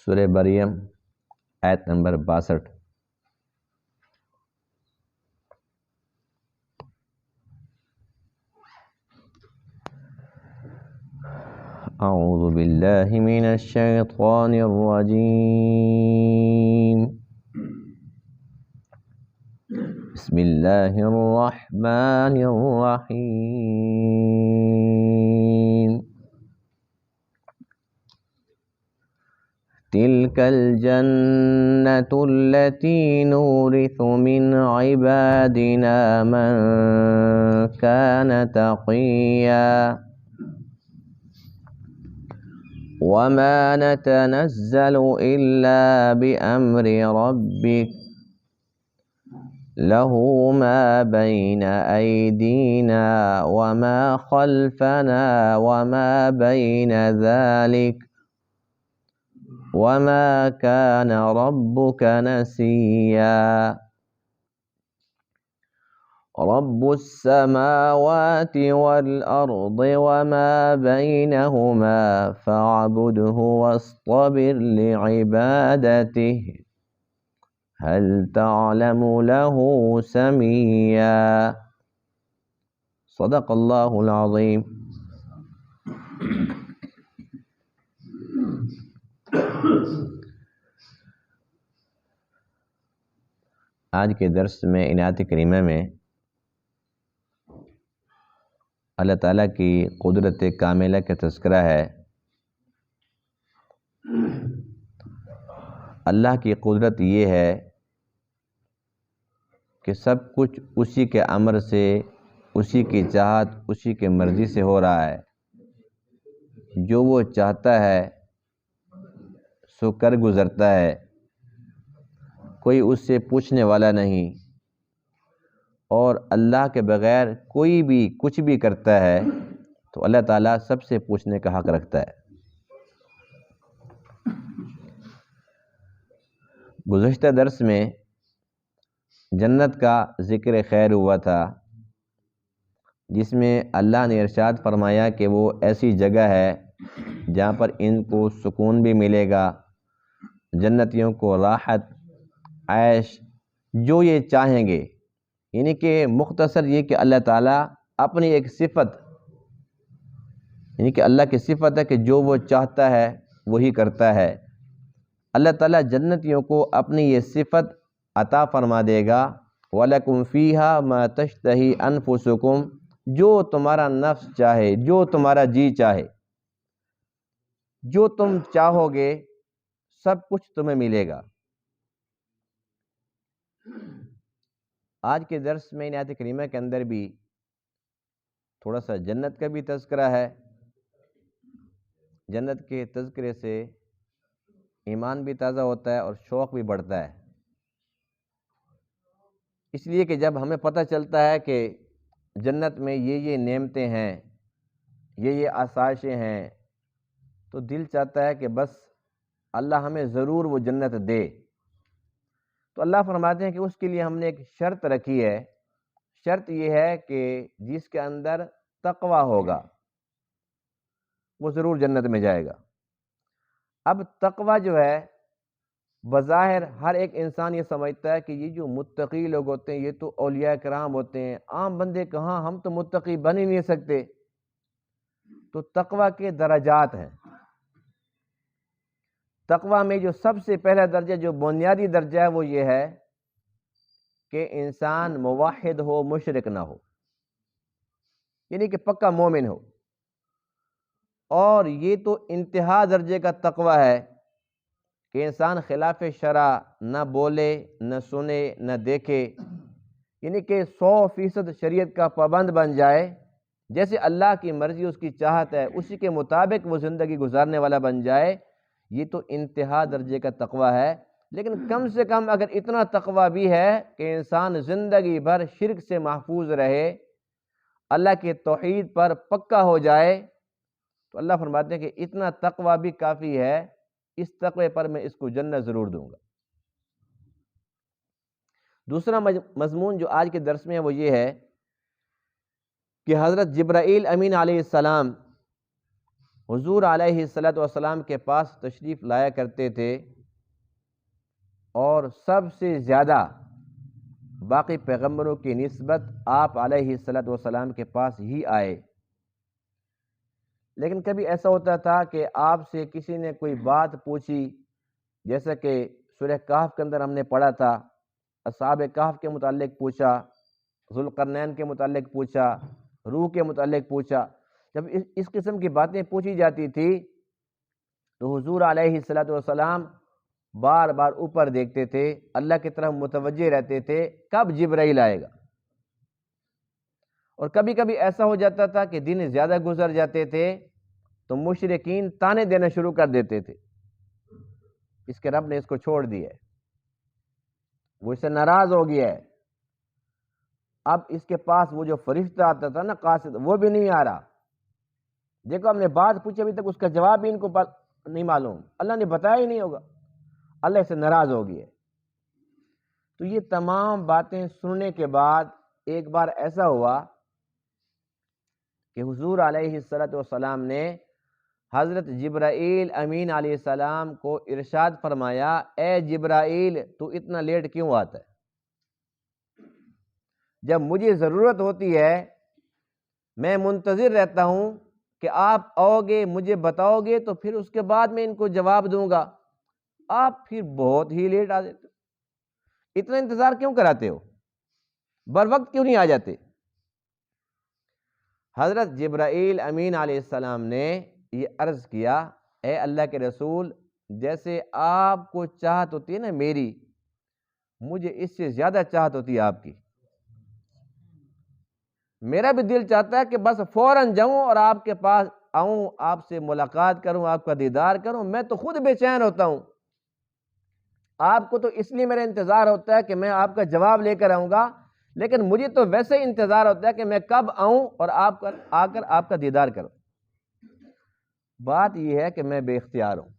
سورہ مریم آیت نمبر 62۔ اعوذ باللہ من الشیطان الرجیم، بسم اللہ الرحمن الرحیم۔ تلک الجنة التي نورث من عبادنا من كان تقيا وما نتنزل إلا بأمر ربك له ما بين أيدينا وما خلفنا وما بين ذلك وما كان ربك نسيا۔ رب السماوات والأرض وما بينهما فاعبده واصطبر لعبادته هل تعلم له سميا۔ صدق اللہ العظیم۔ آج کے درس میں آیات کریمہ میں اللہ تعالیٰ کی قدرت کاملہ کا تذکرہ ہے۔ اللہ کی قدرت یہ ہے کہ سب کچھ اسی کے امر سے، اسی کی چاہت، اسی کے مرضی سے ہو رہا ہے۔ جو وہ چاہتا ہے سو کر گزرتا ہے، کوئی اس سے پوچھنے والا نہیں، اور اللہ کے بغیر کوئی بھی کچھ بھی کرتا ہے تو اللہ تعالیٰ سب سے پوچھنے کا حق رکھتا ہے۔ گزشتہ درس میں جنت کا ذکر خیر ہوا تھا، جس میں اللہ نے ارشاد فرمایا کہ وہ ایسی جگہ ہے جہاں پر ان کو سکون بھی ملے گا، جنتیوں کو راحت، عیش جو یہ چاہیں گے، یعنی کہ مختصر یہ کہ اللہ تعالیٰ اپنی ایک صفت، یعنی کہ اللہ کی صفت ہے کہ جو وہ چاہتا ہے وہی کرتا ہے۔ اللہ تعالیٰ جنتیوں کو اپنی یہ صفت عطا فرما دے گا، وَلَكُمْ فِيهَا مَا تَشْتَهِي أَنفُسُكُمْ، جو تمہارا نفس چاہے، جو تمہارا جی چاہے، جو تم چاہو گے سب کچھ تمہیں ملے گا۔ آج کے درس میں آیات کریمہ کے اندر بھی تھوڑا سا جنت کا بھی تذکرہ ہے۔ جنت کے تذکرے سے ایمان بھی تازہ ہوتا ہے اور شوق بھی بڑھتا ہے، اس لیے کہ جب ہمیں پتہ چلتا ہے کہ جنت میں یہ نعمتیں ہیں، یہ آسائشیں ہیں، تو دل چاہتا ہے کہ بس اللہ ہمیں ضرور وہ جنت دے۔ تو اللہ فرماتے ہیں کہ اس کے لیے ہم نے ایک شرط رکھی ہے۔ شرط یہ ہے کہ جس کے اندر تقوی ہوگا وہ ضرور جنت میں جائے گا۔ اب تقوی جو ہے، بظاہر ہر ایک انسان یہ سمجھتا ہے کہ یہ جو متقی لوگ ہوتے ہیں یہ تو اولیاء کرام ہوتے ہیں، عام بندے کہاں، ہم تو متقی بن ہی نہیں سکتے۔ تو تقوی کے درجات ہیں۔ تقوی میں جو سب سے پہلا درجہ، جو بنیادی درجہ ہے، وہ یہ ہے کہ انسان موحد ہو، مشرک نہ ہو، یعنی کہ پکا مومن ہو۔ اور یہ تو انتہا درجے کا تقوی ہے کہ انسان خلاف شرع نہ بولے، نہ سنے، نہ دیکھے، یعنی کہ 100% شریعت کا پابند بن جائے، جیسے اللہ کی مرضی، اس کی چاہت ہے اسی کے مطابق وہ زندگی گزارنے والا بن جائے۔ یہ تو انتہا درجے کا تقوی ہے۔ لیکن کم سے کم اگر اتنا تقوی بھی ہے کہ انسان زندگی بھر شرک سے محفوظ رہے، اللہ کے توحید پر پکا ہو جائے، تو اللہ فرماتے ہیں کہ اتنا تقوی بھی کافی ہے، اس تقوی پر میں اس کو جنت ضرور دوں گا۔ دوسرا مضمون جو آج کے درس میں ہے وہ یہ ہے کہ حضرت جبرائیل امین علیہ السلام حضور علیہ الصلوۃ والسلام کے پاس تشریف لایا کرتے تھے، اور سب سے زیادہ باقی پیغمبروں کی نسبت آپ علیہ الصلوۃ والسلام کے پاس ہی آئے۔ لیکن کبھی ایسا ہوتا تھا کہ آپ سے کسی نے کوئی بات پوچھی، جیسا کہ سورہ کہف کے اندر ہم نے پڑھا تھا، اصحاب کہف کے متعلق پوچھا، ذوالقرنین کے متعلق پوچھا، روح کے متعلق پوچھا۔ جب اس قسم کی باتیں پوچھی جاتی تھی تو حضور علیہ الصلوۃ والسلام بار بار اوپر دیکھتے تھے، اللہ کی طرف متوجہ رہتے تھے کب جبرائیل آئے گا۔ اور کبھی کبھی ایسا ہو جاتا تھا کہ دن زیادہ گزر جاتے تھے تو مشرکین طعنے دینا شروع کر دیتے تھے، اس کے رب نے اس کو چھوڑ دیا ہے، وہ اس سے ناراض ہو گیا ہے، اب اس کے پاس وہ جو فرشتہ آتا تھا نا قاصد، وہ بھی نہیں آ رہا، دیکھو ہم نے بات پوچھی ابھی تک اس کا جواب بھی ان کو نہیں معلوم، اللہ نے بتایا ہی نہیں ہوگا، اللہ سے ناراض ہو گیا ہے۔ تو یہ تمام باتیں سننے کے بعد ایک بار ایسا ہوا کہ حضور علیہ الصلوۃ والسلام نے حضرت جبرائیل امین علیہ السلام کو ارشاد فرمایا، اے جبرائیل تو اتنا لیٹ کیوں آتا ہے؟ جب مجھے ضرورت ہوتی ہے میں منتظر رہتا ہوں کہ آپ آؤ گے، مجھے بتاؤ گے تو پھر اس کے بعد میں ان کو جواب دوں گا، آپ پھر بہت ہی لیٹ آ جاتے، اتنا انتظار کیوں کراتے ہو، بر وقت کیوں نہیں آ جاتے؟ حضرت جبرائیل امین علیہ السلام نے یہ عرض کیا، اے اللہ کے رسول، جیسے آپ کو چاہت ہوتی ہے نا میری، مجھے اس سے زیادہ چاہت ہوتی ہے آپ کی، میرا بھی دل چاہتا ہے کہ بس فوراً جاؤں اور آپ کے پاس آؤں، آپ سے ملاقات کروں، آپ کا دیدار کروں، میں تو خود بے چین ہوتا ہوں، آپ کو تو اس لیے میرا انتظار ہوتا ہے کہ میں آپ کا جواب لے کر آؤں گا، لیکن مجھے تو ویسے انتظار ہوتا ہے کہ میں کب آؤں اور آپ آ کر آپ کا دیدار کروں۔ بات یہ ہے کہ میں بے اختیار ہوں،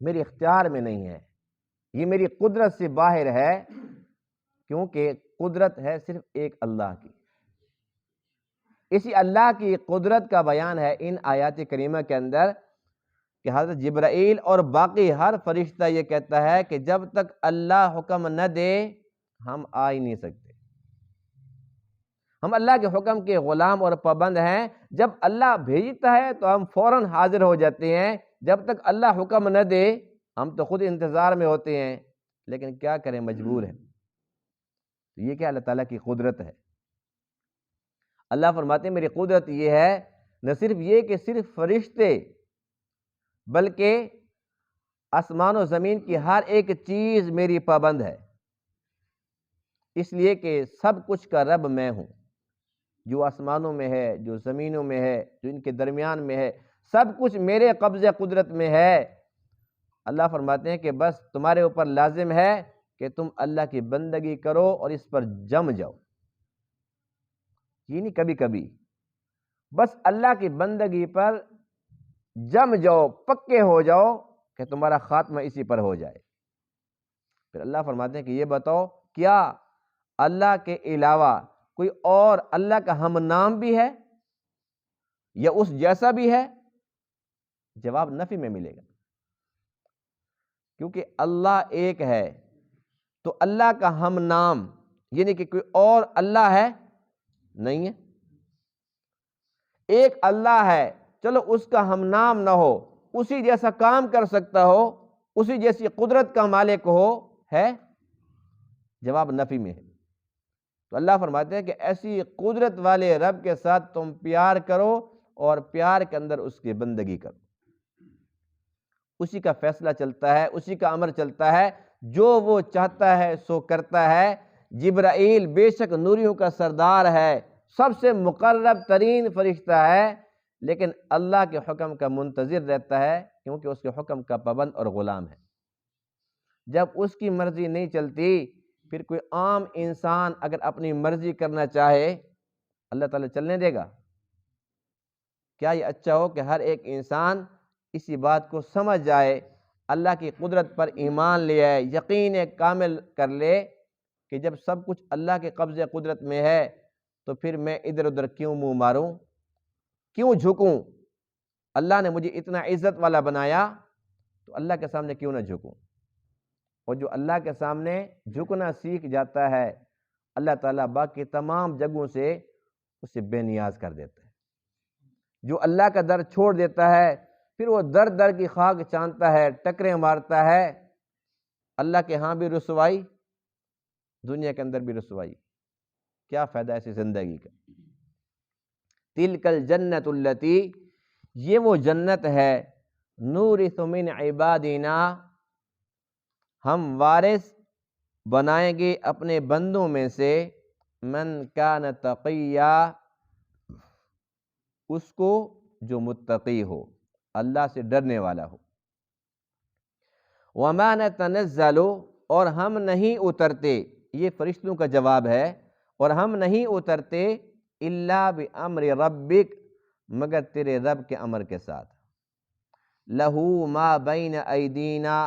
میری اختیار میں نہیں ہے، یہ میری قدرت سے باہر ہے، کیونکہ قدرت ہے صرف ایک اللہ کی۔ اسی اللہ کی قدرت کا بیان ہے ان آیات کریمہ کے اندر کہ حضرت جبرائیل اور باقی ہر فرشتہ یہ کہتا ہے کہ جب تک اللہ حکم نہ دے ہم آ ہی نہیں سکتے، ہم اللہ کے حکم کے غلام اور پابند ہیں، جب اللہ بھیجتا ہے تو ہم فوراً حاضر ہو جاتے ہیں، جب تک اللہ حکم نہ دے ہم تو خود انتظار میں ہوتے ہیں، لیکن کیا کریں، مجبور ہیں۔ یہ کیا اللہ تعالیٰ کی قدرت ہے؟ اللہ فرماتے ہیں میری قدرت یہ ہے، نہ صرف یہ کہ صرف فرشتے بلکہ آسمان و زمین کی ہر ایک چیز میری پابند ہے، اس لیے کہ سب کچھ کا رب میں ہوں، جو آسمانوں میں ہے، جو زمینوں میں ہے، جو ان کے درمیان میں ہے، سب کچھ میرے قبضہ قدرت میں ہے۔ اللہ فرماتے ہیں کہ بس تمہارے اوپر لازم ہے کہ تم اللہ کی بندگی کرو اور اس پر جم جاؤ، یہ نہیں کبھی کبھی، بس اللہ کی بندگی پر جم جاؤ، پکے ہو جاؤ کہ تمہارا خاتمہ اسی پر ہو جائے۔ پھر اللہ فرماتے ہیں کہ یہ بتاؤ کیا اللہ کے علاوہ کوئی اور اللہ کا ہم نام بھی ہے یا اس جیسا بھی ہے؟ جواب نفی میں ملے گا، کیونکہ اللہ ایک ہے، تو اللہ کا ہم نام یعنی کہ کوئی اور اللہ ہے نہیں ہے، ایک اللہ ہے، چلو اس کا ہم نام نہ ہو، اسی جیسا کام کر سکتا ہو، اسی جیسی قدرت کا مالک ہو، ہے؟ جواب نفی میں ہے۔ تو اللہ فرماتے ہیں کہ ایسی قدرت والے رب کے ساتھ تم پیار کرو اور پیار کے اندر اس کی بندگی کرو، اسی کا فیصلہ چلتا ہے، اسی کا امر چلتا ہے، جو وہ چاہتا ہے سو کرتا ہے۔ جبرائیل بے شک نوریوں کا سردار ہے، سب سے مقرب ترین فرشتہ ہے، لیکن اللہ کے حکم کا منتظر رہتا ہے، کیونکہ اس کے حکم کا پابند اور غلام ہے۔ جب اس کی مرضی نہیں چلتی، پھر کوئی عام انسان اگر اپنی مرضی کرنا چاہے اللہ تعالیٰ چلنے دے گا؟ کیا یہ اچھا ہو کہ ہر ایک انسان اسی بات کو سمجھ جائے، اللہ کی قدرت پر ایمان لے آئے، یقین کامل کر لے کہ جب سب کچھ اللہ کے قبضے قدرت میں ہے تو پھر میں ادھر ادھر کیوں منہ ماروں، کیوں جھکوں، اللہ نے مجھے اتنا عزت والا بنایا تو اللہ کے سامنے کیوں نہ جھکوں؟ اور جو اللہ کے سامنے جھکنا سیکھ جاتا ہے اللہ تعالیٰ باقی تمام جگہوں سے اسے بے نیاز کر دیتا ہے۔ جو اللہ کا در چھوڑ دیتا ہے پھر وہ در در کی خاک چانتا ہے، ٹکریں مارتا ہے، اللہ کے ہاں بھی رسوائی، دنیا کے اندر بھی رسوائی، کیا فائدہ ایسی زندگی کا؟ تلک الجنت التی، یہ وہ جنت ہے، نورث من عبادنا، ہم وارث بنائیں گے اپنے بندوں میں سے، من کان تقیا، اس کو جو متقی ہو، اللہ سے ڈرنے والا ہو۔ وما نتنزل، اور ہم نہیں اترتے، یہ فرشتوں کا جواب ہے، اور ہم نہیں اترتے الا بامر ربک، مگر تیرے رب کے امر کے ساتھ۔ لہو ما بین ایدینا،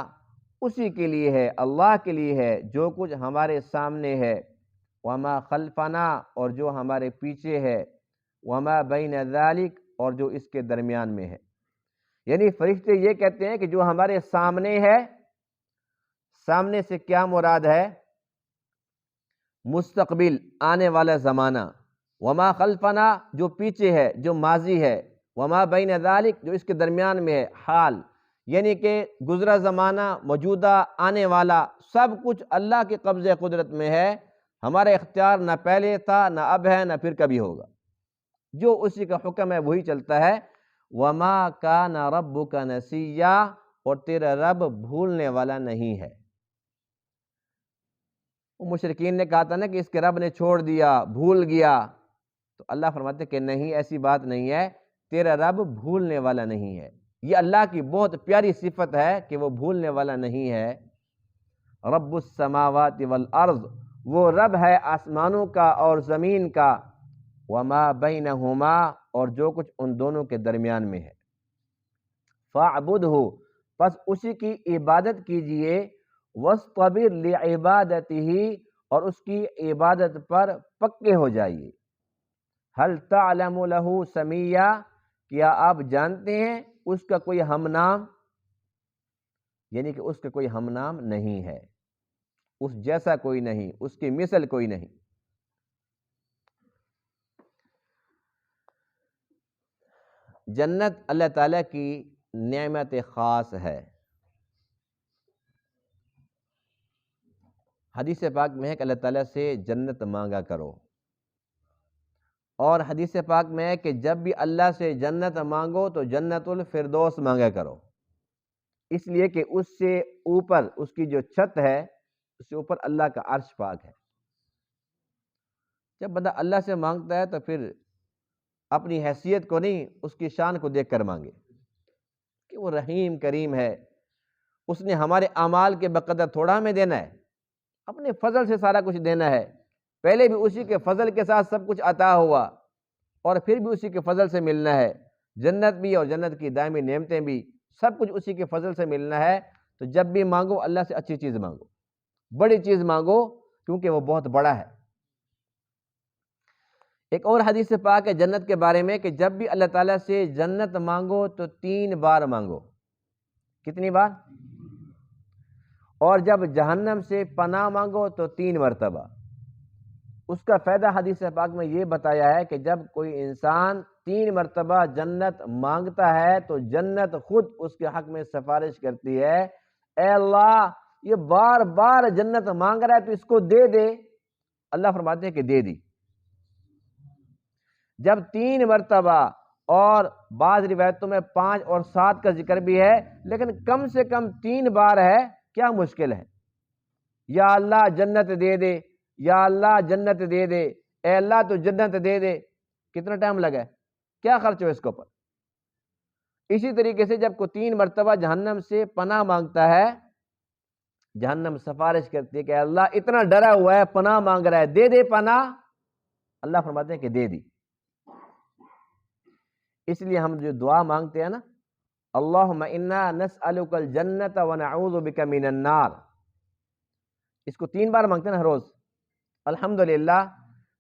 اسی کے لیے ہے، اللہ کے لیے ہے جو کچھ ہمارے سامنے ہے، وما خلفنا، اور جو ہمارے پیچھے ہے، وما بین ذالک، اور جو اس کے درمیان میں ہے۔ یعنی فرشتے یہ کہتے ہیں کہ جو ہمارے سامنے ہے، سامنے سے کیا مراد ہے؟ مستقبل، آنے والا زمانہ، وما خلفنا، جو پیچھے ہے، جو ماضی ہے، وما بین ذالک، جو اس کے درمیان میں ہے، حال، یعنی کہ گزرا زمانہ، موجودہ، آنے والا، سب کچھ اللہ کے قبضے قدرت میں ہے، ہمارا اختیار نہ پہلے تھا، نہ اب ہے، نہ پھر کبھی ہوگا، جو اسی کا حکم ہے وہی چلتا ہے۔ وما کان ربک نسیا، اور تیرا رب بھولنے والا نہیں ہے۔ مشرکین نے کہا تھا نا کہ اس کے رب نے چھوڑ دیا، بھول گیا، تو اللہ فرماتے کہ نہیں، ایسی بات نہیں ہے، تیرا رب بھولنے والا نہیں ہے۔ یہ اللہ کی بہت پیاری صفت ہے کہ وہ بھولنے والا نہیں ہے۔ رب السماوات والارض، وہ رب ہے آسمانوں کا اور زمین کا، وما بینہما، اور جو کچھ ان دونوں کے درمیان میں ہے۔ فاعبدہ، پس اسی کی عبادت کیجئے، واصطبر لعبادتہ، اور اس کی عبادت پر پکے ہو جائیے۔ هل تعلم له سمیہ، کیا آپ جانتے ہیں اس کا کوئی ہم نام؟ یعنی کہ اس کا کوئی ہم نام نہیں ہے، اس جیسا کوئی نہیں، اس کی مثل کوئی نہیں۔ جنت اللہ تعالیٰ کی نعمت خاص ہے۔ حدیث پاک میں ہے کہ اللہ تعالیٰ سے جنت مانگا کرو، اور حدیث پاک میں ہے کہ جب بھی اللہ سے جنت مانگو تو جنت الفردوس مانگا کرو، اس لیے کہ اس سے اوپر، اس کی جو چھت ہے، اس سے اوپر اللہ کا عرش پاک ہے۔ جب بندہ اللہ سے مانگتا ہے تو پھر اپنی حیثیت کو نہیں، اس کی شان کو دیکھ کر مانگے کہ وہ رحیم کریم ہے، اس نے ہمارے اعمال کے بقدر تھوڑا ہمیں دینا ہے، اپنے فضل سے سارا کچھ دینا ہے، پہلے بھی اسی کے فضل کے ساتھ سب کچھ عطا ہوا، اور پھر بھی اسی کے فضل سے ملنا ہے، جنت بھی اور جنت کی دائمی نعمتیں بھی، سب کچھ اسی کے فضل سے ملنا ہے۔ تو جب بھی مانگو اللہ سے اچھی چیز مانگو، بڑی چیز مانگو، کیونکہ وہ بہت بڑا ہے۔ ایک اور حدیث پاک ہے جنت کے بارے میں کہ جب بھی اللہ تعالیٰ سے جنت مانگو تو 3 بار مانگو۔ کتنی بار؟ اور جب جہنم سے پناہ مانگو تو 3 مرتبہ۔ اس کا فائدہ حدیث پاک میں یہ بتایا ہے کہ جب کوئی انسان 3 مرتبہ جنت مانگتا ہے تو جنت خود اس کے حق میں سفارش کرتی ہے، اے اللہ یہ بار بار جنت مانگ رہا ہے تو اس کو دے دے۔ اللہ فرماتے ہیں کہ دے دی۔ جب 3 مرتبہ، اور بعض روایتوں میں 5 اور 7 کا ذکر بھی ہے، لیکن کم سے کم 3 بار ہے، کیا مشکل ہے؟ یا اللہ جنت دے دے، یا اللہ جنت دے دے، اے اللہ تو جنت دے دے۔ کتنا ٹائم لگا ہے؟ کیا خرچ ہو اس کے اوپر؟ اسی طریقے سے جب کوئی 3 مرتبہ جہنم سے پناہ مانگتا ہے، جہنم سفارش کرتی ہے کہ اللہ اتنا ڈرا ہوا ہے، پناہ مانگ رہا ہے، دے دے پناہ۔ اللہ فرماتے ہیں کہ دے دی۔ اس لیے ہم جو دعا مانگتے ہیں نا، اللہم انا نسألک الجنت ونعوذ بک من النار، اس کو 3 بار مانگتے ہیں نا ہر روز۔ الحمدللہ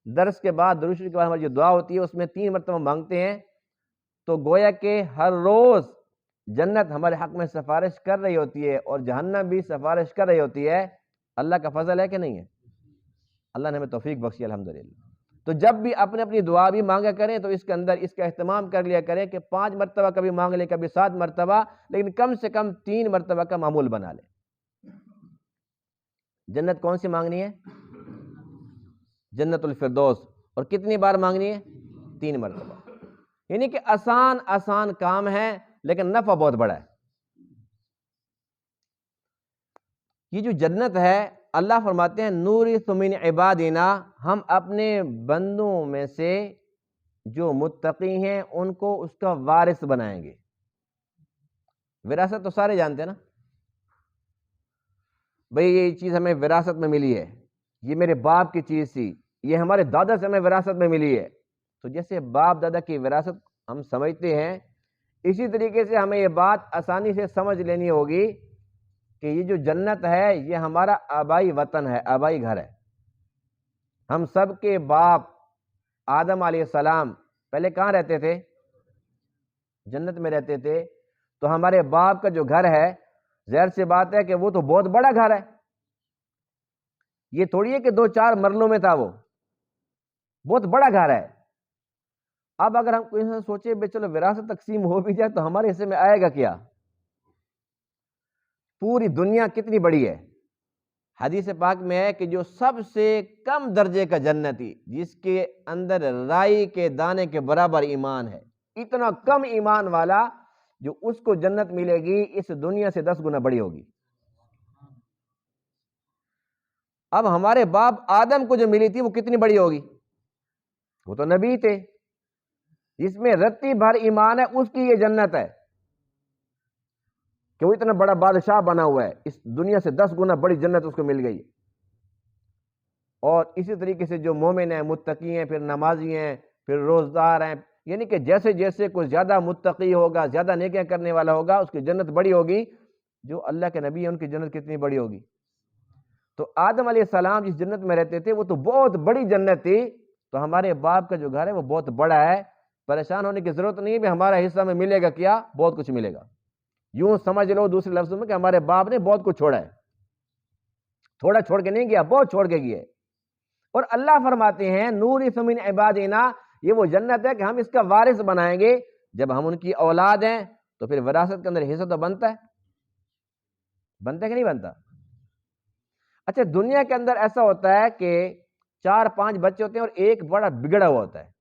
درس کے بعد، درود شریف کے بعد ہماری جو دعا ہوتی ہے اس میں 3 مرتبہ مانگتے ہیں، تو گویا کہ ہر روز جنت ہمارے حق میں سفارش کر رہی ہوتی ہے اور جہنم بھی سفارش کر رہی ہوتی ہے. اللہ کا فضل ہے کہ نہیں ہے؟ اللہ نے ہمیں توفیق بخشی الحمدللہ. تو جب بھی اپنی اپنی دعا بھی مانگا کریں تو اس کے اندر اس کا اہتمام کر لیا کریں کہ 5 مرتبہ کبھی مانگ لیں، کبھی 7 مرتبہ، لیکن کم سے کم 3 مرتبہ کا معمول بنا لیں. جنت کون سی مانگنی ہے؟ جنت الفردوس. اور کتنی بار مانگنی ہے؟ 3 مرتبہ. یعنی کہ آسان کام ہے لیکن نفع بہت بڑا ہے. یہ جو جنت ہے اللہ فرماتے ہیں نورث من عبادنا، ہم اپنے بندوں میں سے جو متقی ہیں ان کو اس کا وارث بنائیں گے. وراثت تو سارے جانتے ہیں نا بھئی، یہ چیز ہمیں وراثت میں ملی ہے، یہ میرے باپ کی چیز تھی، یہ ہمارے دادا سے ہمیں وراثت میں ملی ہے. تو جیسے باپ دادا کی وراثت ہم سمجھتے ہیں، اسی طریقے سے ہمیں یہ بات آسانی سے سمجھ لینی ہوگی کہ یہ جو جنت ہے یہ ہمارا آبائی وطن ہے، آبائی گھر ہے. ہم سب کے باپ آدم علیہ السلام پہلے کہاں رہتے تھے؟ جنت میں رہتے تھے. تو ہمارے باپ کا جو گھر ہے ظاہر سی بات ہے کہ وہ تو بہت بڑا گھر ہے. یہ تھوڑی ہے کہ 2-4 مرلوں میں تھا، وہ بہت بڑا گھر ہے. اب اگر ہم کوئی سوچے بے چلو وراثت تقسیم ہو بھی جائے تو ہمارے حصے میں آئے گا کیا؟ پوری دنیا کتنی بڑی ہے. حدیث پاک میں ہے کہ جو سب سے کم درجے کا جنتی، جس کے اندر رائی کے دانے کے برابر ایمان ہے، اتنا کم ایمان والا جو اس کو جنت ملے گی اس دنیا سے 10 گنا بڑی ہوگی. اب ہمارے باپ آدم کو جو ملی تھی وہ کتنی بڑی ہوگی؟ وہ تو نبی تھے، جس میں رتی بھر ایمان ہے، اس کی یہ جنت ہے کہ وہ اتنا بڑا بادشاہ بنا ہوا ہے، اس دنیا سے 10 گنا بڑی جنت اس کو مل گئی. اور اسی طریقے سے جو مومن ہیں، متقی ہیں، پھر نمازی ہیں، پھر روزدار ہیں، یعنی کہ جیسے جیسے کوئی زیادہ متقی ہوگا، زیادہ نیکیاں کرنے والا ہوگا، اس کی جنت بڑی ہوگی. جو اللہ کے نبی ہیں ان کی جنت کتنی بڑی ہوگی؟ تو آدم علیہ السلام جس جنت میں رہتے تھے وہ تو بہت بڑی جنت تھی. تو ہمارے باپ کا جو گھر ہے وہ بہت بڑا ہے. پریشان ہونے کی ضرورت نہیں ہے ہمارا حصہ میں ملے گا کیا؟ بہت کچھ ملے گا. یوں سمجھ لو دوسرے لفظوں میں کہ ہمارے باپ نے بہت کچھ چھوڑا ہے، تھوڑا چھوڑ کے نہیں گیا، بہت چھوڑ کے گئے. اور اللہ فرماتے ہیں نورث من عبادنا، یہ وہ جنت ہے کہ ہم اس کا وارث بنائیں گے. جب ہم ان کی اولاد ہیں تو پھر وراثت کے اندر حصہ تو بنتا ہے کہ نہیں بنتا؟ اچھا، دنیا کے اندر ایسا ہوتا ہے کہ 4-5 بچے ہوتے ہیں اور ایک بڑا بگڑا ہوا ہوتا ہے،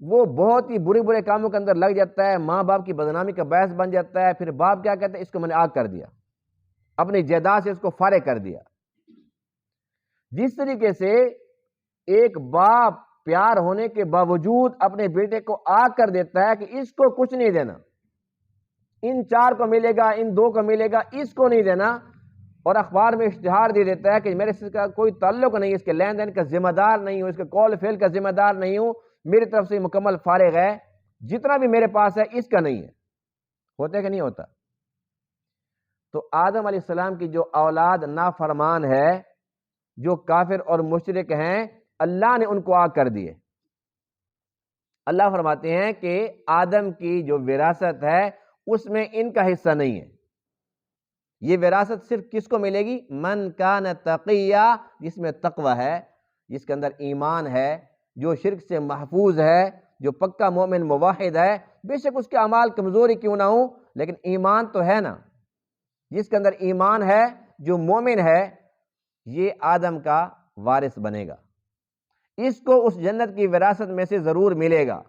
وہ بہت ہی برے کاموں کے اندر لگ جاتا ہے، ماں باپ کی بدنامی کا باعث بن جاتا ہے. پھر باپ کیا کہتے ہیں؟ اس کو میں نے آگ کر دیا، اپنی جائیداد سے اس کو فارغ کر دیا. جس طریقے سے ایک باپ پیار ہونے کے باوجود اپنے بیٹے کو آگ کر دیتا ہے کہ اس کو کچھ نہیں دینا، ان 4 کو ملے گا، ان 2 کو ملے گا، اس کو نہیں دینا، اور اخبار میں اشتہار دے دیتا ہے کہ میرے سے کا کوئی تعلق نہیں، اس کے لین دین کا ذمہ دار نہیں ہوں، اس کے قول فعل کا ذمہ دار نہیں ہوں، میری طرف سے مکمل فارغ ہے، جتنا بھی میرے پاس ہے اس کا نہیں ہے. ہوتا ہے کہ نہیں ہوتا؟ تو آدم علیہ السلام کی جو اولاد نافرمان ہے، جو کافر اور مشرک ہیں، اللہ نے ان کو آگ کر دیے. اللہ فرماتے ہیں کہ آدم کی جو وراثت ہے اس میں ان کا حصہ نہیں ہے. یہ وراثت صرف کس کو ملے گی؟ من کان تقیہ، جس میں تقوی ہے، جس کے اندر ایمان ہے، جو شرک سے محفوظ ہے، جو پکا مومن موحد ہے. بے شک اس کے اعمال کمزوری کیوں نہ ہوں لیکن ایمان تو ہے نا. جس کے اندر ایمان ہے، جو مومن ہے، یہ آدم کا وارث بنے گا، اس کو اس جنت کی وراثت میں سے ضرور ملے گا.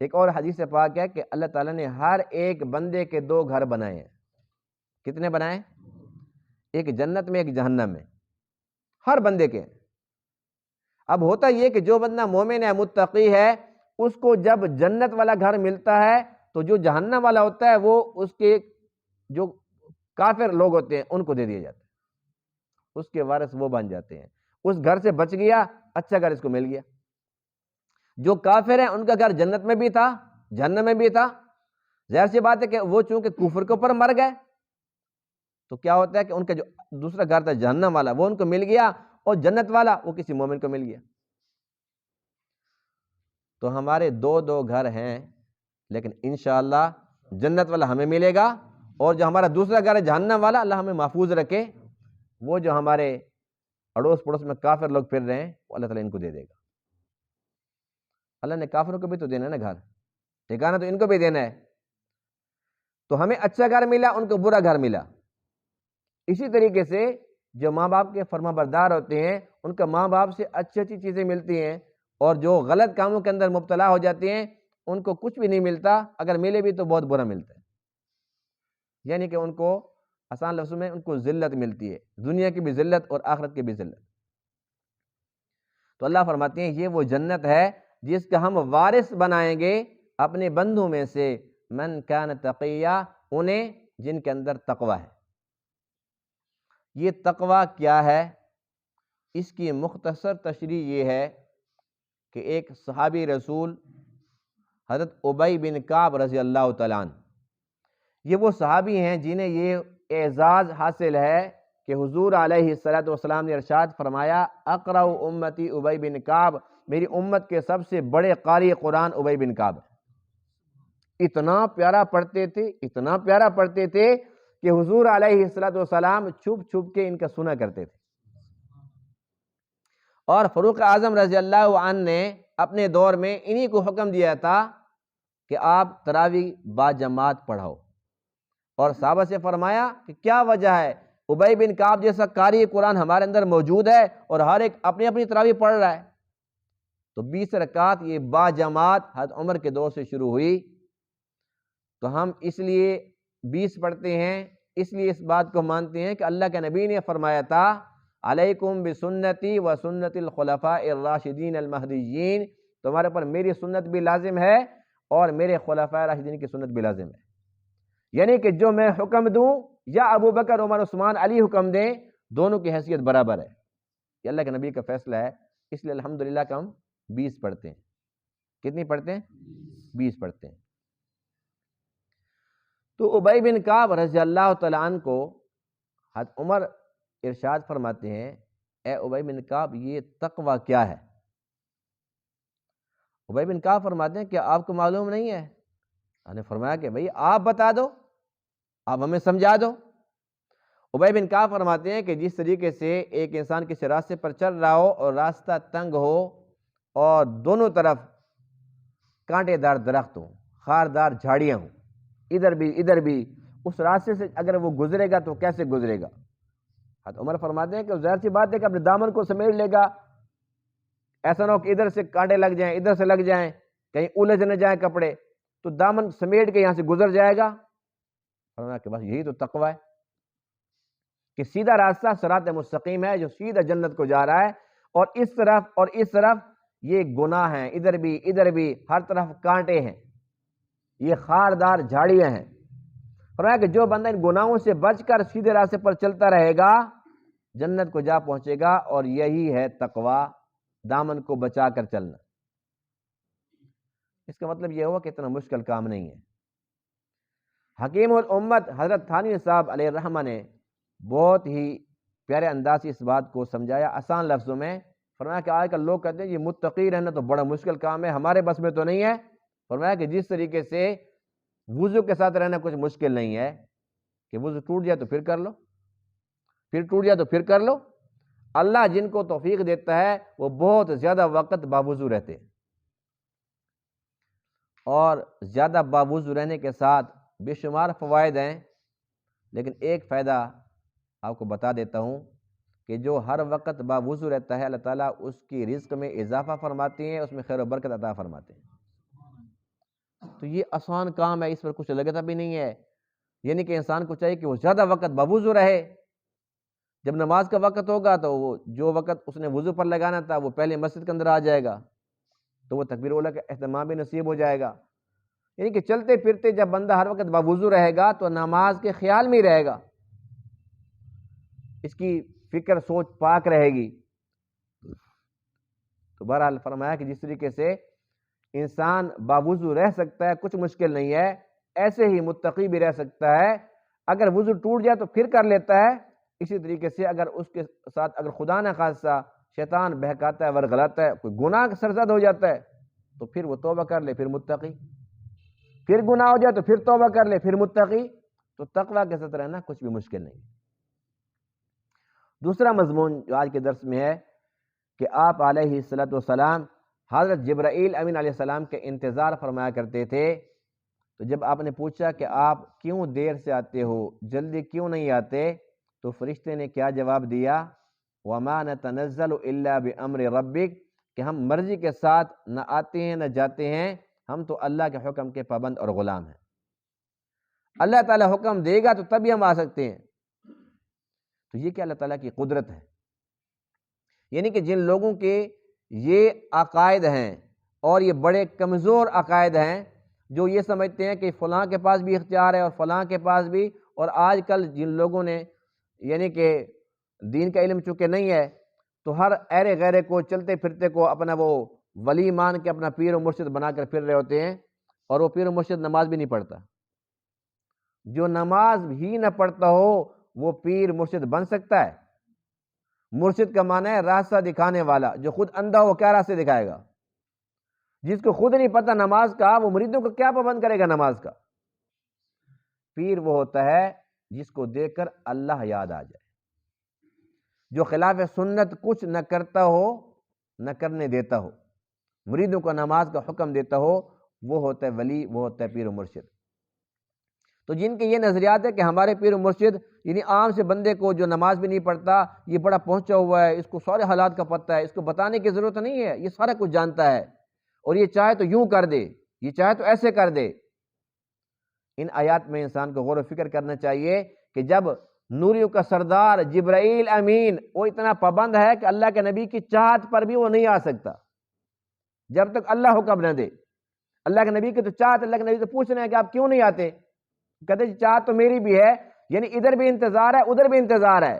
ایک اور حدیث پاک ہے کہ اللہ تعالیٰ نے ہر ایک بندے کے 2 گھر بنائے ہیں. کتنے بنائے؟ ایک جنت میں، ایک جہنم میں، ہر بندے کے. اب ہوتا یہ کہ جو بندہ مومن ہے، متقی ہے، اس کو جب جنت والا گھر ملتا ہے تو جو جہنم والا ہوتا ہے وہ اس کے جو کافر لوگ ہوتے ہیں ان کو دے دیا جاتا ہے، اس کے وارث وہ بن جاتے ہیں. اس گھر سے بچ گیا، اچھا گھر اس کو مل گیا. جو کافر ہیں ان کا گھر جنت میں بھی تھا، جہنم میں بھی تھا. ظاہر سی بات ہے کہ وہ چونکہ کفر کے اوپر مر گئے تو کیا ہوتا ہے کہ ان کا جو دوسرا گھر تھا جہنم والا وہ ان کو مل گیا، اور جنت والا وہ کسی مومن کو مل گیا. تو ہمارے دو دو گھر ہیں، لیکن انشاءاللہ جنت والا ہمیں ملے گا، اور جو ہمارا دوسرا گھر ہے جہنم والا، اللہ ہمیں محفوظ رکھے، وہ جو ہمارے اڑوس پڑوس میں کافر لوگ پھر رہے ہیں وہ اللہ تعالیٰ ان کو دے دے گا۔ اللہ نے کافروں کو بھی تو دینا ہے نا گھر، ٹھکانہ تو ان کو بھی دینا ہے۔ تو ہمیں اچھا گھر ملا، ان کو برا گھر ملا۔ اسی طریقے سے جو ماں باپ کے فرما بردار ہوتے ہیں ان کا ماں باپ سے اچھی اچھی چیزیں ملتی ہیں، اور جو غلط کاموں کے اندر مبتلا ہو جاتے ہیں ان کو کچھ بھی نہیں ملتا، اگر ملے بھی تو بہت برا ملتا ہے، یعنی کہ ان کو آسان لفظوں میں ان کو ذلت ملتی ہے، دنیا کی بھی ذلت اور آخرت کی بھی ذلت۔ تو اللہ فرماتے ہیں یہ وہ جنت ہے جس کا ہم وارث بنائیں گے اپنے بندوں میں سے، من کان تقیہ، انہیں جن کے اندر تقوی ہے۔ یہ تقوی کیا ہے؟ اس کی مختصر تشریح یہ ہے کہ ایک صحابی رسول حضرت ابی بن کعب رضی اللہ تعالیٰ عنہ، یہ وہ صحابی ہیں جنہیں یہ اعزاز حاصل ہے کہ حضور علیہ الصلوۃ والسلام نے ارشاد فرمایا اقرأ امتی ابی بن کعب، میری امت کے سب سے بڑے قاری قرآن ابی بن کعب۔ اتنا پیارا پڑھتے تھے، اتنا پیارا پڑھتے تھے کہ حضور علیہ الصلوۃ والسلام چھپ چھپ کے ان کا سنا کرتے تھے۔ اور فاروق اعظم رضی اللہ عنہ نے اپنے دور میں انہی کو حکم دیا تھا کہ آپ تراویح با جماعت پڑھاؤ، اور صحابہ سے فرمایا کہ کیا وجہ ہے؟ ابی بن کعب جیسا قاری قرآن ہمارے اندر موجود ہے اور ہر ایک اپنی اپنی تراویح پڑھ رہا ہے۔ تو 20 رکعت یہ با جماعت حضرت عمر کے دور سے شروع ہوئی، تو ہم اس لیے 20 پڑھتے ہیں، اس لیے اس بات کو مانتے ہیں کہ اللہ کے نبی نے فرمایا تھا علیکم بسنتی و سنت الخلفاء الراشدین المہدیین، تمہارے پر میری سنت بھی لازم ہے اور میرے خلفاء راشدین کی سنت بھی لازم ہے، یعنی کہ جو میں حکم دوں یا ابو بکر عمر عثمان علی حکم دیں، دونوں کی حیثیت برابر ہے، یہ اللہ کے نبی کا فیصلہ ہے، اس لیے الحمدللہ کہ ہم 20 پڑھتے ہیں۔ کتنی پڑھتے ہیں؟ 20 پڑھتے ہیں۔ تو ابی بن کعب رضی اللہ تعالیٰ عنہ کو حضرت عمر ارشاد فرماتے ہیں اے ابی بن کعب یہ تقوی کیا ہے؟ ابی بن کعب فرماتے ہیں کہ آپ کو معلوم نہیں ہے؟ میں نے فرمایا کہ بھئی آپ بتا دو، آپ ہمیں سمجھا دو۔ ابی بن کعب فرماتے ہیں کہ جس طریقے سے ایک انسان کسی راستے پر چل رہا ہو اور راستہ تنگ ہو اور دونوں طرف کانٹے دار درخت ہوں، خاردار جھاڑیاں ہوں، ادھر بھی، اس راستے سے اگر وہ گزرے گا تو کیسے گزرے گا؟ حضرت عمر فرماتے ہیں کہ ظاہر سی بات ہے کہ اپنے دامن کو سمیٹ لے گا، ایسا نہ ہو کہ ادھر سے کانٹے لگ جائیں، ادھر سے لگ جائیں، کہیں الجھ نہ جائیں کپڑے، تو دامن سمیٹ کے یہاں سے گزر جائے گا۔ فرمایا کہ بس یہی تو تقوی ہے کہ سیدھا راستہ صراط مستقیم ہے جو سیدھا جنت کو جا رہا ہے، اور اس طرف یہ گناہ ہیں، ادھر بھی ہر طرف کانٹے ہیں، یہ خاردار جھاڑیاں ہیں۔ فرمایا کہ جو بندہ ان گناہوں سے بچ کر سیدھے راستے پر چلتا رہے گا جنت کو جا پہنچے گا، اور یہی ہے تقوی، دامن کو بچا کر چلنا۔ اس کا مطلب یہ ہوا کہ اتنا مشکل کام نہیں ہے۔ حکیم الامت حضرت تھانوی صاحب علیہ الرحمہ نے بہت ہی پیارے انداز سے اس بات کو سمجھایا آسان لفظوں میں۔ فرمایا کہ آج کل لوگ کہتے ہیں یہ متقی رہنا تو بڑا مشکل کام ہے، ہمارے بس میں تو نہیں ہے۔ فرمایا کہ جس طریقے سے وضو کے ساتھ رہنا کچھ مشکل نہیں ہے کہ وضو ٹوٹ جائے تو پھر کر لو، پھر ٹوٹ جائے تو پھر کر لو، اللہ جن کو توفیق دیتا ہے وہ بہت زیادہ وقت باوضو رہتے ہیں، اور زیادہ باوضو رہنے کے ساتھ بے شمار فوائد ہیں، لیکن ایک فائدہ آپ کو بتا دیتا ہوں کہ جو ہر وقت باوضو رہتا ہے اللہ تعالیٰ اس کی رزق میں اضافہ فرماتے ہیں، اس میں خیر و برکت عطا فرماتے ہیں۔ تو یہ آسان کام ہے، اس پر کچھ لگتا بھی نہیں ہے، یعنی کہ انسان کو چاہیے کہ وہ زیادہ وقت باوضو رہے۔ جب نماز کا وقت ہوگا تو وہ جو وقت اس نے وضو پر لگانا تھا وہ پہلے مسجد کے اندر آ جائے گا، تو وہ تکبیر اولیٰ کا اہتمام بھی نصیب ہو جائے گا۔ یعنی کہ چلتے پھرتے جب بندہ ہر وقت باوضو رہے گا تو نماز کے خیال میں ہی رہے گا، اس کی فکر سوچ پاک رہے گی۔ تو بہرحال فرمایا کہ جس طریقے سے انسان باوضو رہ سکتا ہے کچھ مشکل نہیں ہے، ایسے ہی متقی بھی رہ سکتا ہے، اگر وضو ٹوٹ جائے تو پھر کر لیتا ہے، اسی طریقے سے اگر اس کے ساتھ اگر خدا نہ خواستہ شیطان بہکاتا ہے ورغلاتا ہے، کوئی گناہ سرزد ہو جاتا ہے تو پھر وہ توبہ کر لے پھر متقی، پھر گناہ ہو جائے تو پھر توبہ کر لے پھر متقی، تو تقویٰ کے ساتھ رہنا کچھ بھی مشکل نہیں۔ دوسرا مضمون جو آج کے درس میں ہے کہ آپ علیہ الصلوۃ والسلام حضرت جبرائیل امین علیہ السلام کے انتظار فرمایا کرتے تھے، تو جب آپ نے پوچھا کہ آپ کیوں دیر سے آتے ہو، جلدی کیوں نہیں آتے، تو فرشتے نے کیا جواب دیا؟ وَمَا نَتَنَزَّلُ إِلَّا بِأَمْرِ رَبِّكَ، کہ ہم مرضی کے ساتھ نہ آتے ہیں نہ جاتے ہیں، ہم تو اللہ کے حکم کے پابند اور غلام ہیں۔ اللہ تعالیٰ حکم دے گا تو تبھی ہم آ سکتے ہیں۔ تو یہ کہ اللہ تعالیٰ کی قدرت ہے، یعنی کہ جن لوگوں کے یہ عقائد ہیں اور یہ بڑے کمزور عقائد ہیں، جو یہ سمجھتے ہیں کہ فلاں کے پاس بھی اختیار ہے اور فلاں کے پاس بھی، اور آج کل جن لوگوں نے یعنی کہ دین کا علم چونکہ نہیں ہے تو ہر ایرے غیرے کو چلتے پھرتے کو اپنا وہ ولی مان کے اپنا پیر و مرشد بنا کر پھر رہے ہوتے ہیں، اور وہ پیر و مرشد نماز بھی نہیں پڑھتا۔ جو نماز ہی نہ پڑھتا ہو وہ پیر مرشد بن سکتا ہے؟ مرشد کا معنی ہے راستہ دکھانے والا، جو خود اندھا ہو کیا راستے دکھائے گا؟ جس کو خود نہیں پتہ نماز کا، وہ مریدوں کو کیا پابند کرے گا نماز کا؟ پیر وہ ہوتا ہے جس کو دیکھ کر اللہ یاد آ جائے، جو خلاف سنت کچھ نہ کرتا ہو نہ کرنے دیتا ہو، مریدوں کو نماز کا حکم دیتا ہو، وہ ہوتا ہے ولی، وہ ہوتا ہے پیر و مرشد۔ تو جن کے یہ نظریات ہے کہ ہمارے پیر و مرشد یعنی عام سے بندے کو جو نماز بھی نہیں پڑھتا، یہ بڑا پہنچا ہوا ہے، اس کو سارے حالات کا پتہ ہے، اس کو بتانے کی ضرورت نہیں ہے، یہ سارا کچھ جانتا ہے، اور یہ چاہے تو یوں کر دے، یہ چاہے تو ایسے کر دے۔ ان آیات میں انسان کو غور و فکر کرنا چاہیے کہ جب نوریوں کا سردار جبرائیل امین وہ اتنا پابند ہے کہ اللہ کے نبی کی چاہت پر بھی وہ نہیں آ سکتا جب تک اللہ حکم نہ دے۔ اللہ کے نبی کی تو چاہت، اللہ کے نبی سے پوچھ رہے ہیں کہ آپ کیوں نہیں آتے، کہتے چاہت تو میری بھی ہے، یعنی ادھر بھی انتظار ہے ادھر بھی انتظار ہے۔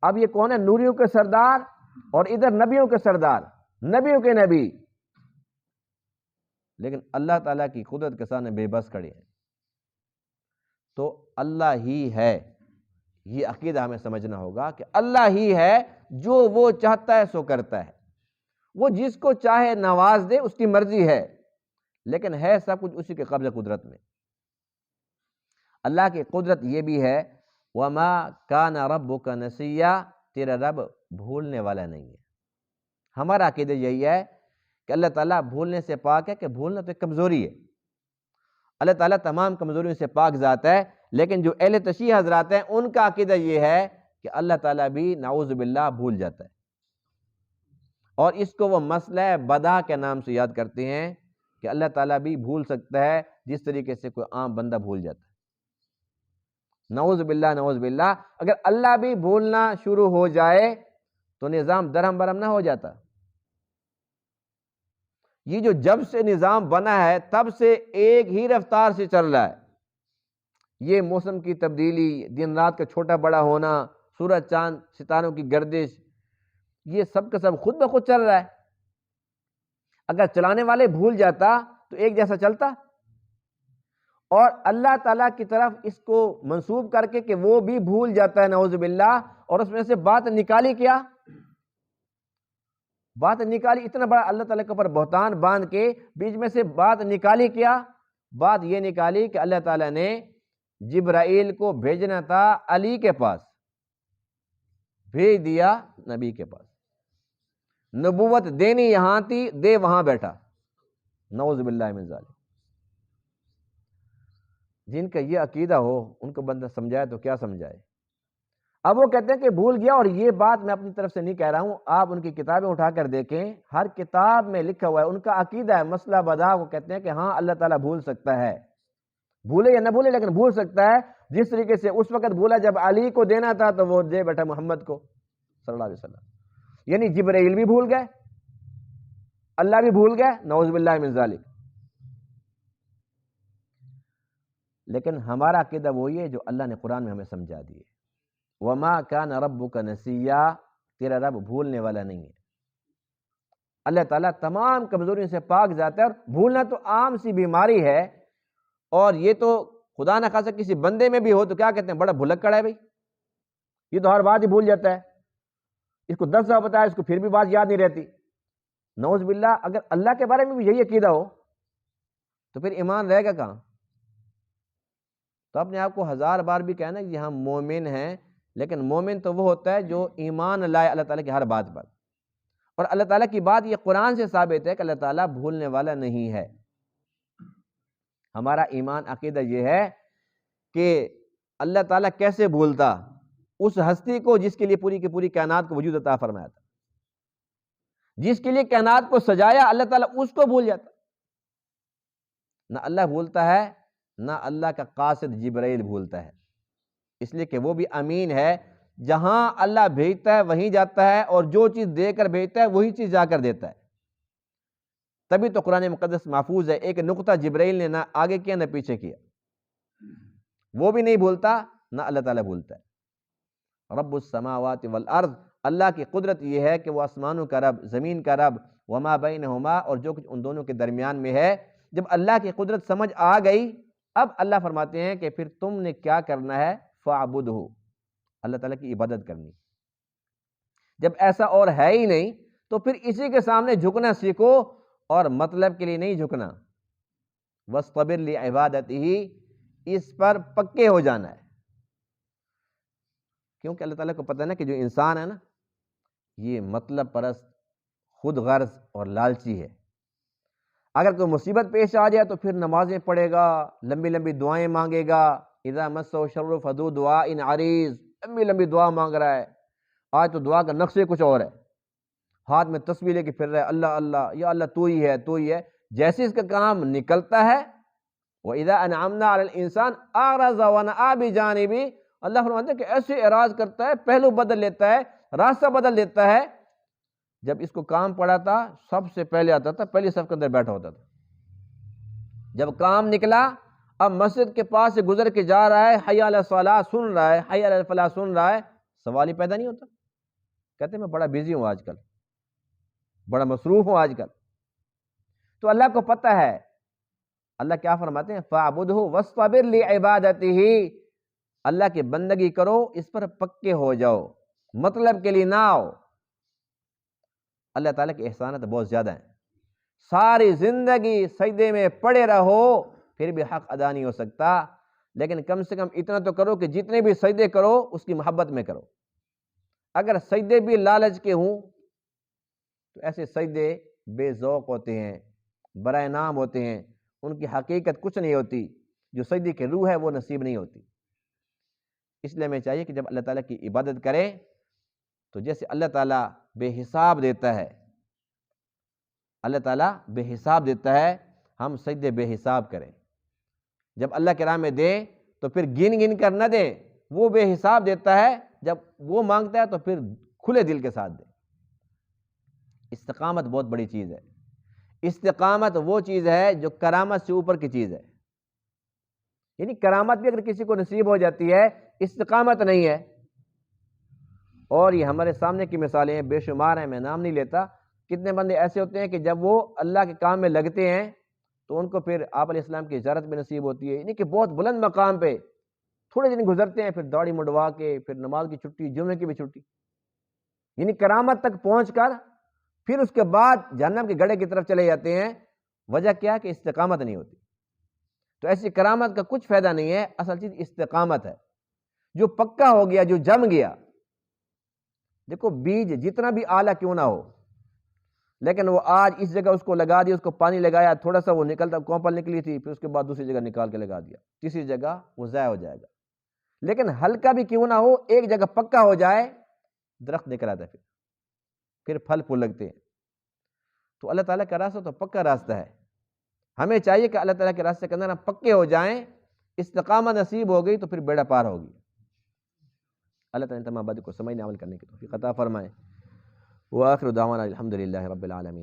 اب یہ کون ہے؟ نوریوں کے سردار اور ادھر نبیوں کے سردار، نبیوں کے نبی، لیکن اللہ تعالیٰ کی قدرت کے سامنے بے بس کھڑے ہیں۔ تو اللہ ہی ہے، یہ عقیدہ ہمیں سمجھنا ہوگا کہ اللہ ہی ہے، جو وہ چاہتا ہے سو کرتا ہے، وہ جس کو چاہے نواز دے، اس کی مرضی ہے، لیکن ہے سب کچھ اسی کے قبضہ قدرت میں۔ اللہ کی قدرت یہ بھی ہے وَمَا كَانَ رَبُّكَ نَسِيًّا، تیرا رب بھولنے والا نہیں ہے۔ ہمارا عقیدہ یہی ہے کہ اللہ تعالیٰ بھولنے سے پاک ہے، کہ بھولنا تو ایک کمزوری ہے، اللہ تعالیٰ تمام کمزوریوں سے پاک ذات ہے، لیکن جو اہل تشیع حضرات ہیں ان کا عقیدہ یہ ہے کہ اللہ تعالیٰ بھی نعوذ باللہ بھول جاتا ہے، اور اس کو وہ مسئلہ بدا کے نام سے یاد کرتے ہیں کہ اللہ تعالیٰ بھی بھول سکتا ہے جس طریقے سے کوئی عام بندہ بھول جاتا ہے۔ نعوذ باللہ نعوذ باللہ، اگر اللہ بھی بھولنا شروع ہو جائے تو نظام درہم برہم نہ ہو جاتا۔ یہ جو جب سے نظام بنا ہے تب سے ایک ہی رفتار سے چل رہا ہے، یہ موسم کی تبدیلی، دن رات کا چھوٹا بڑا ہونا، سورج چاند ستاروں کی گردش، یہ سب کا سب خود بخود چل رہا ہے۔ اگر چلانے والے بھول جاتا تو ایک جیسا چلتا، اور اللہ تعالیٰ کی طرف اس کو منسوب کر کے کہ وہ بھی بھول جاتا ہے نعوذ باللہ، اور اس میں سے بات نکالی کیا؟ بات نکالی اتنا بڑا اللہ تعالیٰ کے اوپر بہتان باندھ کے بیچ میں سے بات نکالی کیا؟ بات یہ نکالی کہ اللہ تعالیٰ نے جبرائیل کو بھیجنا تھا علی کے پاس، بھیج دیا نبی کے پاس۔ نبوت دینی یہاں تھی، دے وہاں بیٹھا، نعوذ باللہ من ذالک۔ جن کا یہ عقیدہ ہو ان کو بندہ سمجھائے تو کیا سمجھائے۔ اب وہ کہتے ہیں کہ بھول گیا، اور یہ بات میں اپنی طرف سے نہیں کہہ رہا ہوں، آپ ان کی کتابیں اٹھا کر دیکھیں، ہر کتاب میں لکھا ہوا ہے، ان کا عقیدہ ہے مسئلہ بدا، وہ کہتے ہیں کہ ہاں اللہ تعالیٰ بھول سکتا ہے، بھولے یا نہ بھولے لیکن بھول سکتا ہے، جس طریقے سے اس وقت بھولا جب علی کو دینا تھا تو وہ دے بیٹھا محمد کو صلی اللہ علیہ وسلم۔ یعنی جبرائیل بھی بھول گئے، اللہ بھی بھول گئے، نعوذ باللہ من ذالک۔ لیکن ہمارا عقیدہ وہی ہے جو اللہ نے قرآن میں ہمیں سمجھا دیے، وَمَا كَانَ رَبُّكَ نَسِيًّا، تیرا رب بھولنے والا نہیں ہے۔ اللہ تعالیٰ تمام کمزوریوں سے پاک ذات ہے، اور بھولنا تو عام سی بیماری ہے، اور یہ تو خدا نہ خاصہ کسی بندے میں بھی ہو تو کیا کہتے ہیں، بڑا بھلکڑ ہے بھائی، یہ تو ہر بات ہی بھول جاتا ہے، اس کو 10 دفعہ بتایا اس کو پھر بھی بات یاد نہیں رہتی۔ نعوذ باللہ اگر اللہ کے بارے میں بھی یہی عقیدہ ہو تو پھر ایمان رہے گا کہاں؟ تو اپنے آپ کو 1000 بار بھی کہنا کہ ہم مومن ہیں، لیکن مومن تو وہ ہوتا ہے جو ایمان لائے اللہ تعالیٰ کی ہر بات پر، اور اللہ تعالیٰ کی بات یہ قرآن سے ثابت ہے کہ اللہ تعالیٰ بھولنے والا نہیں ہے۔ ہمارا ایمان عقیدہ یہ ہے کہ اللہ تعالیٰ کیسے بھولتا اس ہستی کو جس کے لیے پوری کی پوری کائنات کو وجود عطا فرمایا تھا، جس کے لیے کائنات کو سجایا، اللہ تعالیٰ اس کو بھول جاتا؟ نہ اللہ بھولتا ہے، نہ اللہ کا قاصد جبرائیل بھولتا ہے، اس لیے کہ وہ بھی امین ہے، جہاں اللہ بھیجتا ہے وہیں جاتا ہے، اور جو چیز دے کر بھیجتا ہے وہی چیز جا کر دیتا ہے۔ تبھی تو قرآن مقدس محفوظ ہے، ایک نقطہ جبرائیل نے نہ آگے کیا نہ پیچھے کیا، وہ بھی نہیں بھولتا، نہ اللہ تعالیٰ بھولتا ہے۔ رب السماوات والارض، اللہ کی قدرت یہ ہے کہ وہ آسمانوں کا رب، زمین کا رب، وما بینہما، اور جو کچھ ان دونوں کے درمیان میں ہے۔ جب اللہ کی قدرت سمجھ آ گئی، اب اللہ فرماتے ہیں کہ پھر تم نے کیا کرنا ہے، فاعبدہ، اللہ تعالیٰ کی عبادت کرنی۔ جب ایسا اور ہے ہی نہیں تو پھر اسی کے سامنے جھکنا سیکھو، اور مطلب کے لیے نہیں جھکنا، وَاصْطَبِرْ لِعِبَادَتِهِ، اس پر پکے ہو جانا ہے، کیونکہ اللہ تعالیٰ کو پتہ ہے نا کہ جو انسان ہے نا یہ مطلب پرست، خود غرض اور لالچی ہے۔ اگر کوئی مصیبت پیش آ جائے تو پھر نمازیں پڑھے گا، لمبی لمبی دعائیں مانگے گا، اذا مسہ الشر فذو دعاء عریض، لمبی لمبی دعا مانگ رہا ہے۔ آج تو دعا کا نقشے کچھ اور ہے، ہاتھ میں تسبیح لے کے پھر رہا ہے، اللہ اللہ، یا اللہ تو ہی ہے تو ہی ہے۔ جیسے اس کا کام نکلتا ہے، وَإِذَا أَنْعَمْنَا عَلَى الْإِنسَانِ أَعْرَضَ وَنَأَىٰ بِجَانِبِهِ، اللہ فرماتے ہیں کہ ایسے اعراض کرتا ہے، پہلو بدل لیتا ہے، راستہ بدل لیتا ہے۔ جب اس کو کام پڑا تھا سب سے پہلے آتا تھا، پہلی صف کے اندر بیٹھا ہوتا تھا۔ جب کام نکلا، اب مسجد کے پاس سے گزر کے جا رہا ہے، حی علی الصلاۃ سن رہا ہے، حی علی الفلاح سن رہا ہے، سوال ہی پیدا نہیں ہوتا۔ کہتے ہیں میں بڑا بیزی ہوں آج کل، بڑا مصروف ہوں آج کل۔ تو اللہ کو پتہ ہے، اللہ کیا فرماتے ہیں، فَاعْبُدْهُ وَاصْطَبِرْ لِعِبَادَتِهِ، اللہ کی بندگی کرو، اس پر پکے ہو جاؤ، مطلب کے لیے نہ آؤ۔ اللہ تعالیٰ کے احسانات بہت زیادہ ہیں، ساری زندگی سجدے میں پڑے رہو پھر بھی حق ادا نہیں ہو سکتا، لیکن کم سے کم اتنا تو کرو کہ جتنے بھی سجدے کرو اس کی محبت میں کرو۔ اگر سجدے بھی لالچ کے ہوں تو ایسے سجدے بے ذوق ہوتے ہیں، برائے نام ہوتے ہیں، ان کی حقیقت کچھ نہیں ہوتی، جو سجدے کی روح ہے وہ نصیب نہیں ہوتی۔ اس لیے ہمیں چاہیے کہ جب اللہ تعالیٰ کی عبادت کریں تو جیسے اللہ تعالیٰ بے حساب دیتا ہے، اللہ تعالیٰ بے حساب دیتا ہے، ہم سجدے بے حساب کریں۔ جب اللہ کے راہ میں دیں تو پھر گن گن کر نہ دیں، وہ بے حساب دیتا ہے، جب وہ مانگتا ہے تو پھر کھلے دل کے ساتھ دیں۔ استقامت بہت بڑی چیز ہے، استقامت وہ چیز ہے جو کرامت سے اوپر کی چیز ہے، یعنی کرامت بھی اگر کسی کو نصیب ہو جاتی ہے، استقامت نہیں ہے۔ اور یہ ہمارے سامنے کی مثالیں ہیں، بے شمار ہیں، میں نام نہیں لیتا۔ کتنے بندے ایسے ہوتے ہیں کہ جب وہ اللہ کے کام میں لگتے ہیں تو ان کو پھر آپ علیہ السلام کی زیارت بھی نصیب ہوتی ہے، یعنی کہ بہت بلند مقام پہ تھوڑے دن گزرتے ہیں، پھر داڑھی مڈوا کے پھر نماز کی چھٹی، جمعے کی بھی چھٹی، یعنی کرامت تک پہنچ کر پھر اس کے بعد جہنم کے گڑھے کی طرف چلے جاتے ہیں۔ وجہ کیا کہ استقامت نہیں ہوتی۔ تو ایسی کرامت کا کچھ فائدہ نہیں ہے، اصل چیز استقامت ہے، جو پکا ہو گیا، جو جم گیا۔ دیکھو بیج جتنا بھی اعلیٰ کیوں نہ ہو، لیکن وہ آج اس جگہ اس کو لگا دیا، اس کو پانی لگایا، تھوڑا سا وہ نکلتا، کومپل نکلی تھی، پھر اس کے بعد دوسری جگہ نکال کے لگا دیا، تیسری جگہ وہ ضائع ہو جائے گا۔ لیکن ہلکا بھی کیوں نہ ہو، ایک جگہ پکا ہو جائے، درخت نکل آتا ہے، پھر پھل پھول لگتے ہیں۔ تو اللہ تعالیٰ کا راستہ تو پکا راستہ ہے، ہمیں چاہیے کہ اللہ تعالیٰ کے راستے کے اندر ہم پکے ہو جائیں، استقامت نصیب ہو گئی تو پھر بیڑا پار ہوگی۔ اللہ تعالیٰ تمام باتوں کو سمجھنے عمل کرنے کی توفیق عطا فرمائے۔ وآخر دعوانا الحمد للہ رب العالمین۔